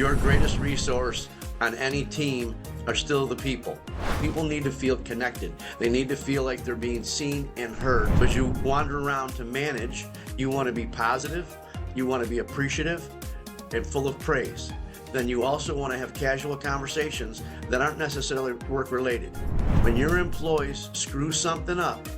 Your greatest resource on any team are still the people. People need to feel connected. They need to feel like they're being seen and heard. As you wander around to manage, you want to be positive, you want to be appreciative and full of praise. Then you also want to have casual conversations that aren't necessarily work related. When your employees screw something up,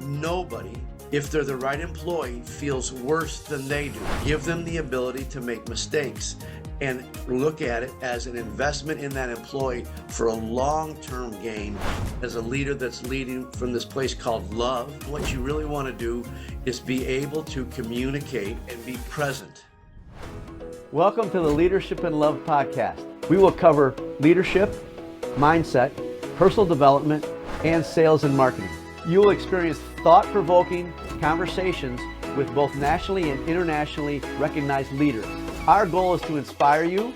nobody, if they're the right employee, feels worse than they do. Give them the ability to make mistakes and look at it as an investment in that employee for a long-term gain. As a leader that's leading from this place called love, what you really want to do is be able to communicate and be present. Welcome to the Leadership and Love podcast. We will cover leadership, mindset, personal development, and sales and marketing. You will experience thought-provoking conversations with both nationally and internationally recognized leaders. Our goal is to inspire you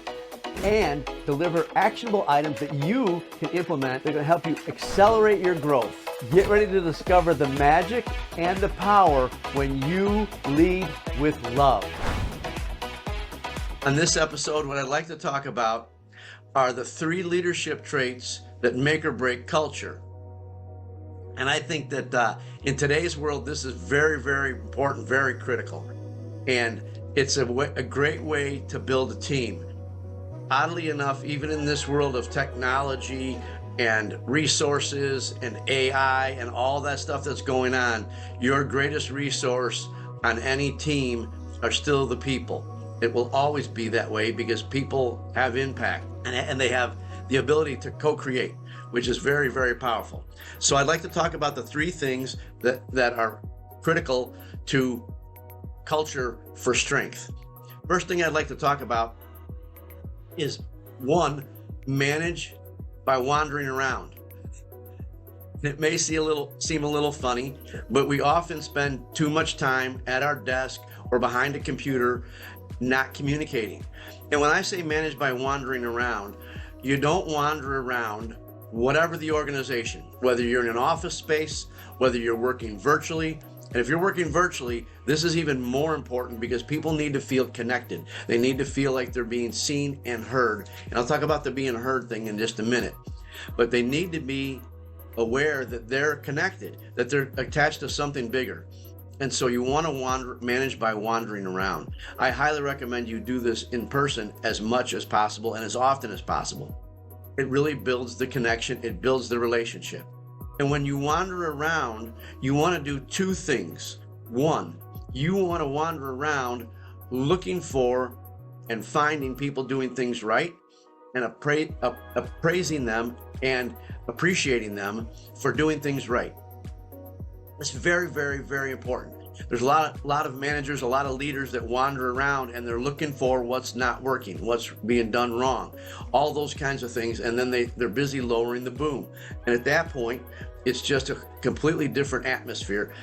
and deliver actionable items that you can implement that are going to help you accelerate your growth. Get ready to discover the magic and the power when you lead with love. On this episode, what I'd like to talk about are the 3 leadership traits that make or break culture. And I think that in today's world, this is very, very important, very critical. And it's a great way to build a team. Oddly enough, even in this world of technology and resources and AI and all that stuff that's going on, your greatest resource on any team are still the people. It will always be that way because people have impact and they have the ability to co-create, which is very, very powerful. So I'd like to talk about the 3 things that are critical to culture for strength. First thing I'd like to talk about is 1, manage by wandering around. It may seem a little funny, but we often spend too much time at our desk or behind a computer not communicating. And when I say manage by wandering around, you don't wander around whatever the organization, whether you're in an office space, whether you're working virtually. And if you're working virtually, this is even more important because people need to feel connected. They need to feel like they're being seen and heard. And I'll talk about the being heard thing in just a minute. But they need to be aware that they're connected, that they're attached to something bigger. And so you want to manage by wandering around. I highly recommend you do this in person as much as possible and as often as possible. It really builds the connection, it builds the relationship. And when you wander around, you want to do 2 things. 1, you want to wander around looking for and finding people doing things right and appraising them and appreciating them for doing things right. It's very, very, very important. There's a lot of managers, a lot of leaders that wander around and they're looking for what's not working, what's being done wrong, all those kinds of things. And then they're busy lowering the boom. And at that point, it's just a completely different atmosphere.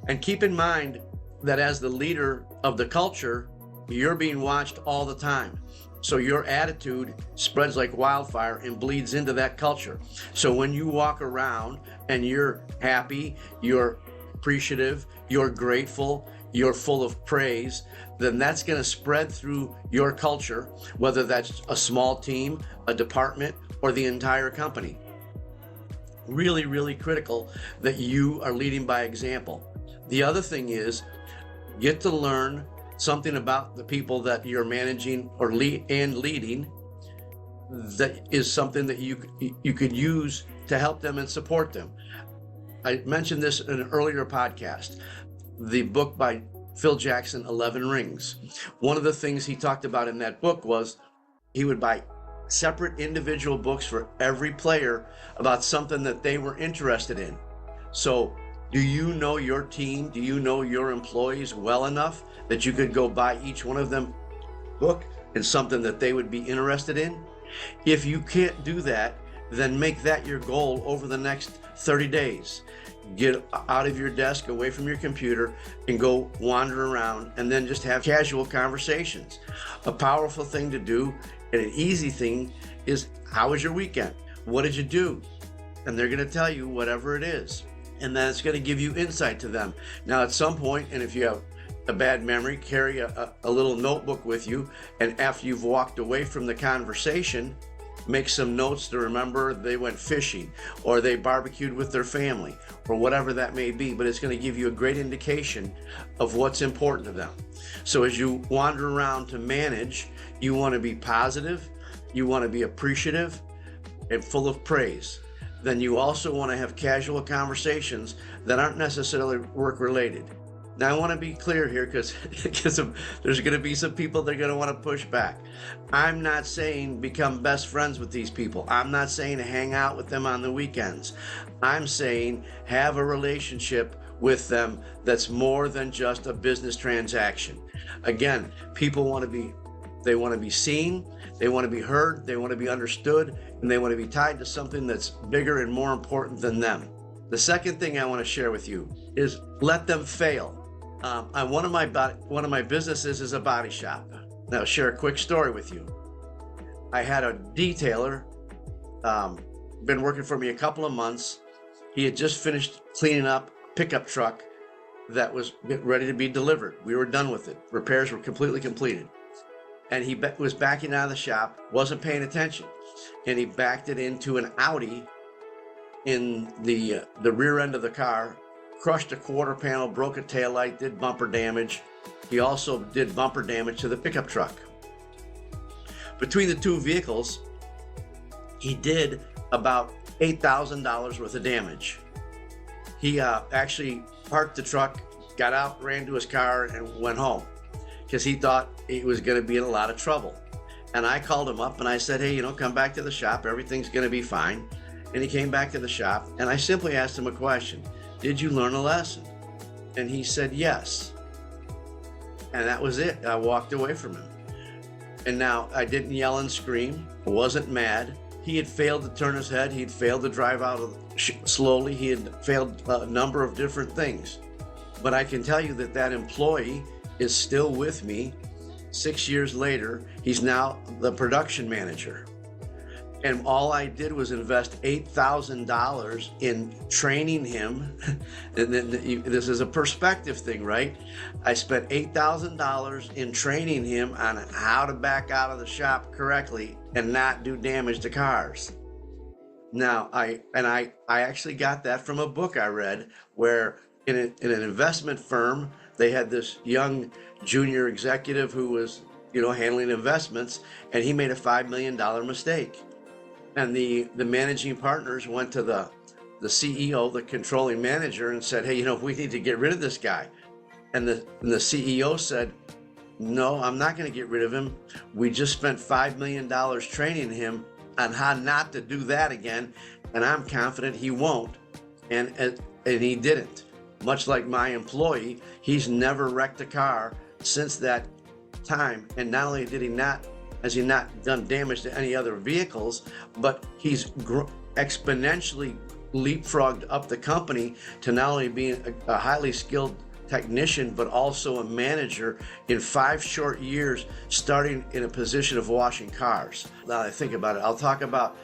And keep in mind that as the leader of the culture, you're being watched all the time. So your attitude spreads like wildfire and bleeds into that culture. So when you walk around and you're happy, you're appreciative, you're grateful, you're full of praise, then that's going to spread through your culture, whether that's a small team, a department, or the entire company. Really, really critical that you are leading by example. The other thing is, get to learn something about the people that you're managing or leading that is something that you could use to help them and support them. I mentioned this in an earlier podcast, the book by Phil Jackson, 11 Rings. One of the things he talked about in that book was he would buy separate individual books for every player about something that they were interested in. So do you know your team? Do you know your employees well enough that you could go buy each one of them a book and something that they would be interested in? If you can't do that, then make that your goal over the next 30 days. Get out of your desk, away from your computer, and go wander around and then just have casual conversations. A powerful thing to do and an easy thing is, how was your weekend? What did you do? And they're going to tell you whatever it is. And then it's going to give you insight to them. Now, at some point, and if you have a bad memory, carry a little notebook with you, and after you've walked away from the conversation, make some notes to remember they went fishing or they barbecued with their family or whatever that may be, but it's going to give you a great indication of what's important to them. So as you wander around to manage, you want to be positive, you want to be appreciative and full of praise. Then you also want to have casual conversations that aren't necessarily work related. Now I want to be clear here because there's going to be some people that are going to want to push back. I'm not saying become best friends with these people. I'm not saying hang out with them on the weekends. I'm saying have a relationship with them that's more than just a business transaction. Again, people want to be seen, they want to be heard, they want to be understood, and they want to be tied to something that's bigger and more important than them. The second thing I want to share with you is let them fail. One of my businesses is a body shop. Now, I'll share a quick story with you. I had a detailer, been working for me a couple of months. He had just finished cleaning up a pickup truck that was ready to be delivered. We were done with it. Repairs were completely completed. And he was backing out of the shop, wasn't paying attention, and he backed it into an Audi in the rear end of the car, crushed a quarter panel, broke a taillight, did bumper damage. He also did bumper damage to the pickup truck. Between the two vehicles, he did about $8,000 worth of damage. He actually parked the truck, got out, ran to his car, and went home because he thought he was going to be in a lot of trouble. And I called him up and I said, hey, come back to the shop. Everything's going to be fine. And he came back to the shop and I simply asked him a question. Did you learn a lesson? And he said, yes. And that was it. I walked away from him. And now I didn't yell and scream. I wasn't mad. He had failed to turn his head. He had failed to drive out slowly. He had failed a number of different things. But I can tell you that employee is still with me 6 years later. He's now the production manager. And all I did was invest $8,000 in training him. And then this is a perspective thing, right? I spent $8,000 in training him on how to back out of the shop correctly and not do damage to cars. Now, I actually got that from a book I read where in an investment firm, they had this young junior executive who was, handling investments, and he made a $5 million mistake. And the managing partners went to the CEO, the controlling manager, and said, hey, we need to get rid of this guy. And the CEO said, no, I'm not going to get rid of him. We just spent $5 million training him on how not to do that again. And I'm confident he won't. And he didn't. Much like my employee, he's never wrecked a car since that time. And not only has he not done damage to any other vehicles, but he's exponentially leapfrogged up the company to not only being a highly skilled technician, but also a manager in 5 short years, starting in a position of washing cars. Now that I think about it, I'll talk about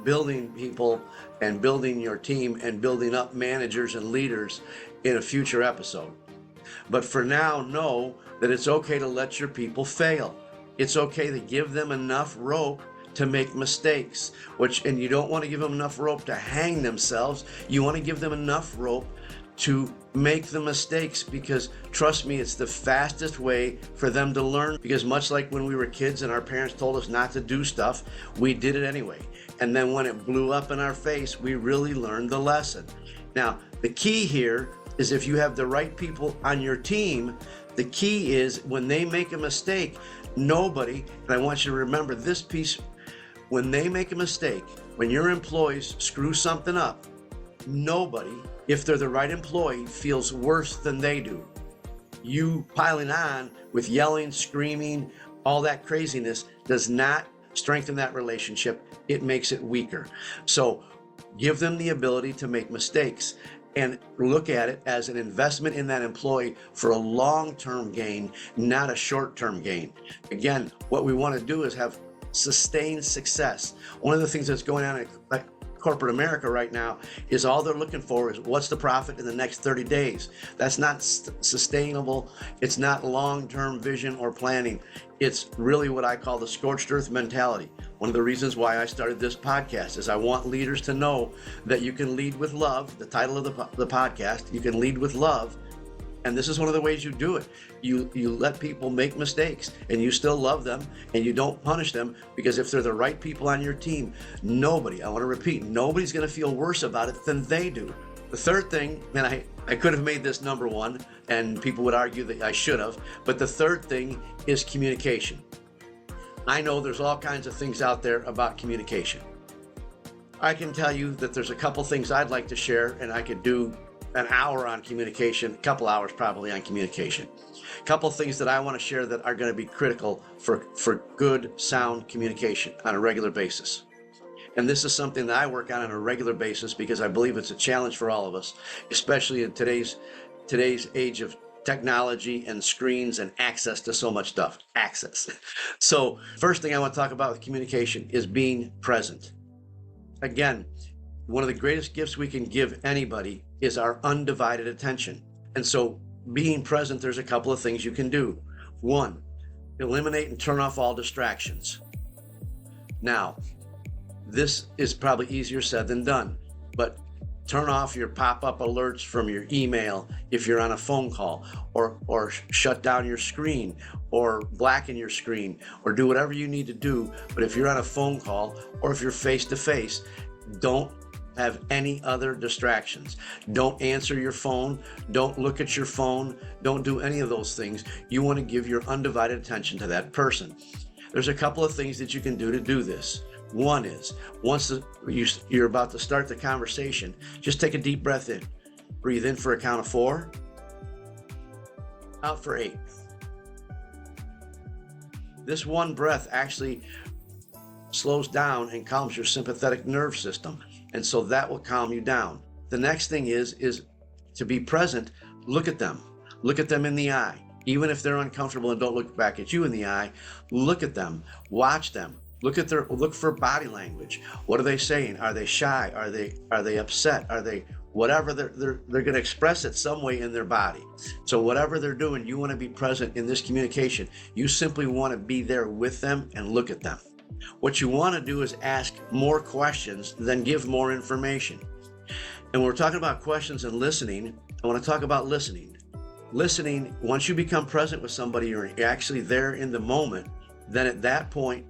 building people and building your team and building up managers and leaders in a future episode. But for now, know that it's okay to let your people fail. It's okay to give them enough rope to make mistakes, and you don't want to give them enough rope to hang themselves. You want to give them enough rope to make the mistakes, because trust me, it's the fastest way for them to learn. Because much like when we were kids and our parents told us not to do stuff, we did it anyway. And then when it blew up in our face, we really learned the lesson. Now, the key here is if you have the right people on your team, the key is when they make a mistake, nobody, and I want you to remember this piece, when they make a mistake, when your employees screw something up, nobody, if they're the right employee, feels worse than they do. You piling on with yelling, screaming, all that craziness does not strengthen that relationship. It makes it weaker. So give them the ability to make mistakes and look at it as an investment in that employee for a long-term gain, not a short-term gain. Again, what we want to do is have sustained success. One of the things that's going on corporate America right now is all they're looking for is what's the profit in the next 30 days. That's not sustainable. It's not long-term vision or planning. It's really what I call the scorched earth mentality. One of the reasons why I started this podcast is I want leaders to know that you can lead with love. The title of the podcast, you can lead with love. And this is one of the ways you do it. You let people make mistakes and you still love them and you don't punish them, because if they're the right people on your team, nobody, I want to repeat, nobody's going to feel worse about it than they do. The third thing, and I could have made this number one and people would argue that I should have, but the third thing is communication. I know there's all kinds of things out there about communication. I can tell you that there's a couple things I'd like to share, and I could do an hour on communication, a couple hours probably on communication. A couple things that I want to share that are going to be critical for good, sound communication on a regular basis. And this is something that I work on a regular basis because I believe it's a challenge for all of us, especially in today's age of technology and screens and access to so much stuff. Access. So first thing I want to talk about with communication is being present. Again, one of the greatest gifts we can give anybody is our undivided attention. And so being present, there's a couple of things you can do. One, eliminate and turn off all distractions. Now, this is probably easier said than done, but turn off your pop-up alerts from your email if you're on a phone call, or shut down your screen, or blacken your screen, or do whatever you need to do. But if you're on a phone call or if you're face-to-face, don't have any other distractions. Don't answer your phone. Don't look at your phone. Don't do any of those things. You want to give your undivided attention to that person. There's a couple of things that you can do to do this. One is, once you're about to start the conversation, just take a deep breath in. Breathe in for a count of 4, out for 8. This one breath actually slows down and calms your sympathetic nerve system. And so that will calm you down. The next thing is to be present. Look at them. Look at them in the eye. Even if they're uncomfortable and don't look back at you in the eye, look at them. Watch them. Look for body language. What are they saying? Are they shy? Are they upset? Are they whatever? They're going to express it some way in their body. So whatever they're doing, you want to be present in this communication. You simply want to be there with them and look at them. What you want to do is ask more questions than give more information. And when we're talking about questions and listening, I want to talk about listening. Listening, once you become present with somebody, you're actually there in the moment, then at that point,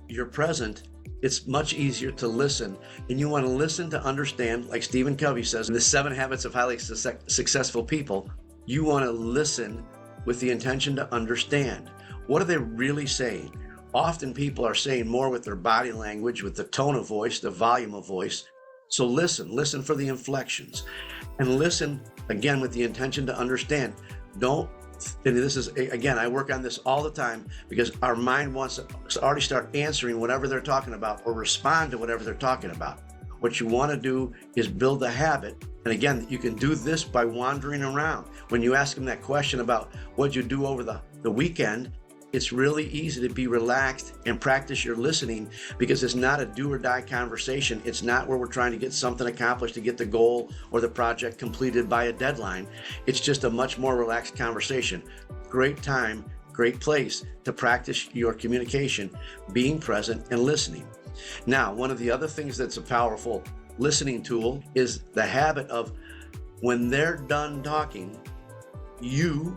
you're present. It's much easier to listen. And you want to listen to understand, like Stephen Covey says in the 7 Habits of Highly Successful People, you want to listen with the intention to understand. What are they really saying? Often people are saying more with their body language, with the tone of voice, the volume of voice. So listen for the inflections, and listen again with the intention to understand. And this is, again, I work on this all the time because our mind wants to already start answering whatever they're talking about or respond to whatever they're talking about. What you want to do is build a habit. And again, you can do this by wandering around. When you ask them that question about what you do over the weekend, it's really easy to be relaxed and practice your listening, because it's not a do or die conversation. It's not where we're trying to get something accomplished to get the goal or the project completed by a deadline. It's just a much more relaxed conversation. Great time, great place to practice your communication, being present and listening. Now, one of the other things that's a powerful listening tool is the habit of, when they're done talking, you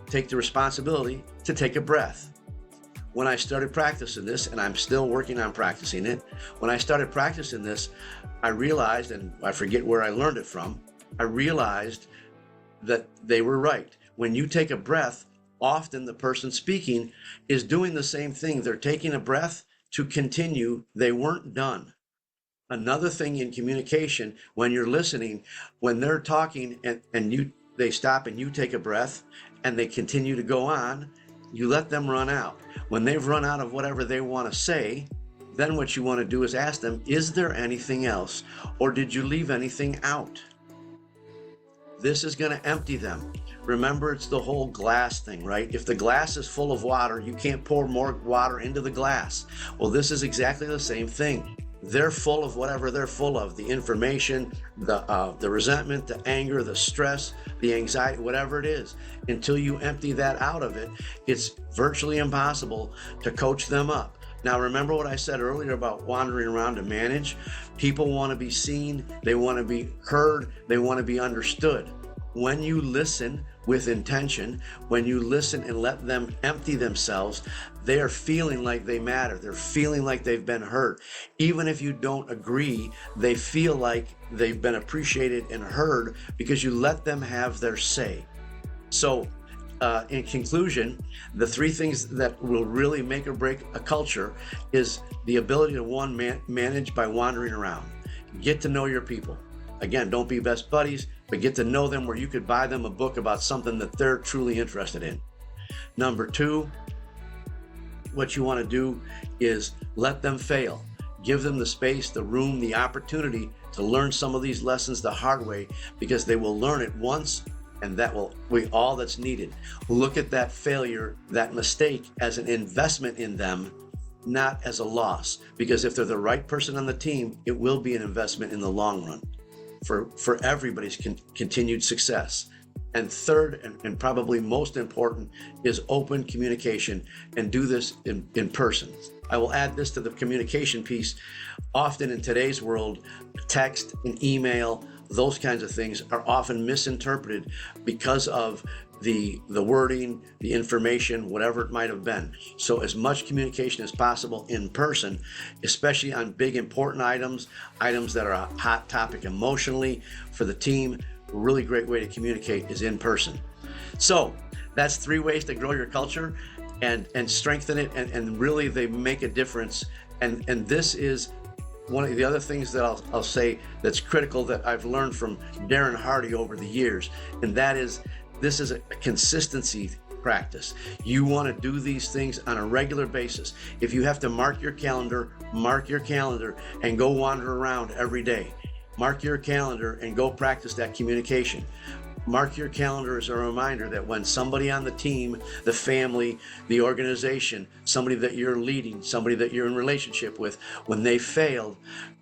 take the responsibility to take a breath. When I started practicing this, and I'm still working on practicing it, when I started practicing this, I realized, and I forget where I learned it from, I realized that they were right. When you take a breath, often the person speaking is doing the same thing. They're taking a breath to continue. They weren't done. Another thing in communication, when you're listening, when they're talking and they stop and you take a breath and they continue to go on, you let them run out. When they've run out of whatever they want to say, then what you want to do is ask them, is there anything else? Or did you leave anything out? This is going to empty them. Remember, it's the whole glass thing, right? If the glass is full of water, you can't pour more water into the glass. Well, this is exactly the same thing. they're full of whatever they're full of, the information, the resentment, the anger, the stress, the anxiety, whatever it is. Until you empty that out of it, it's virtually impossible to coach them up. Now, remember what I said earlier about wandering around to manage? People want to be seen, they want to be heard, they want to be understood. When you listen with intention, when you listen and let them empty themselves, they are feeling like they matter. They're feeling like they've been heard. Even if you don't agree, they feel like they've been appreciated and heard because you let them have their say. So, in conclusion, the three things that will really make or break a culture is the ability to manage by wandering around. Get to know your people. Again, don't be best buddies, but get to know them where you could buy them a book about something that they're truly interested in. Number two, what you want to do is let them fail. Give them the space, the room, the opportunity to learn some of these lessons the hard way, because they will learn it once, and that will be all that's needed. Look at that failure, that mistake, as an investment in them, not as a loss. Because if they're the right person on the team, it will be an investment in the long run for everybody's continued success. And third, and probably most important, is open communication, and do this in person. I will add this to the communication piece. Often in today's world, text and email, those kinds of things are often misinterpreted because of the wording, the information, whatever it might have been. So as much communication as possible in person, especially on big important items that are a hot topic emotionally for the team. A really great way to communicate is in person. So that's 3 ways to grow your culture and strengthen it, and really they make a difference. And this is one of the other things that I'll say that's critical that I've learned from Darren Hardy over the years, and that is, this is a consistency practice. You want to do these things on a regular basis. If you have to mark your calendar and go wander around every day. Mark your calendar and go practice that communication. Mark your calendar as a reminder that when somebody on the team, the family, the organization, somebody that you're leading, somebody that you're in relationship with, when they failed,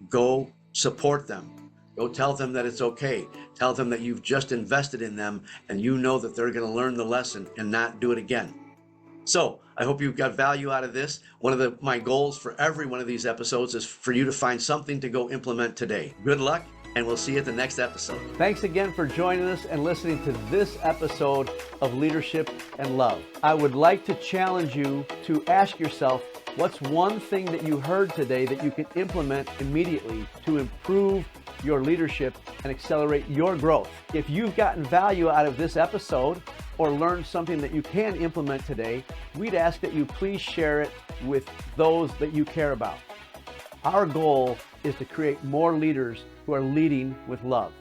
go support them. Go tell them that it's okay. Tell them that you've just invested in them and you know that they're going to learn the lesson and not do it again. So I hope you've got value out of this. One of my goals for every one of these episodes is for you to find something to go implement today. Good luck, and we'll see you at the next episode. Thanks again for joining us and listening to this episode of Leadership and Love. I would like to challenge you to ask yourself, what's one thing that you heard today that you can implement immediately to improve your leadership and accelerate your growth? If you've gotten value out of this episode or learned something that you can implement today, we'd ask that you please share it with those that you care about. Our goal is to create more leaders who are leading with love.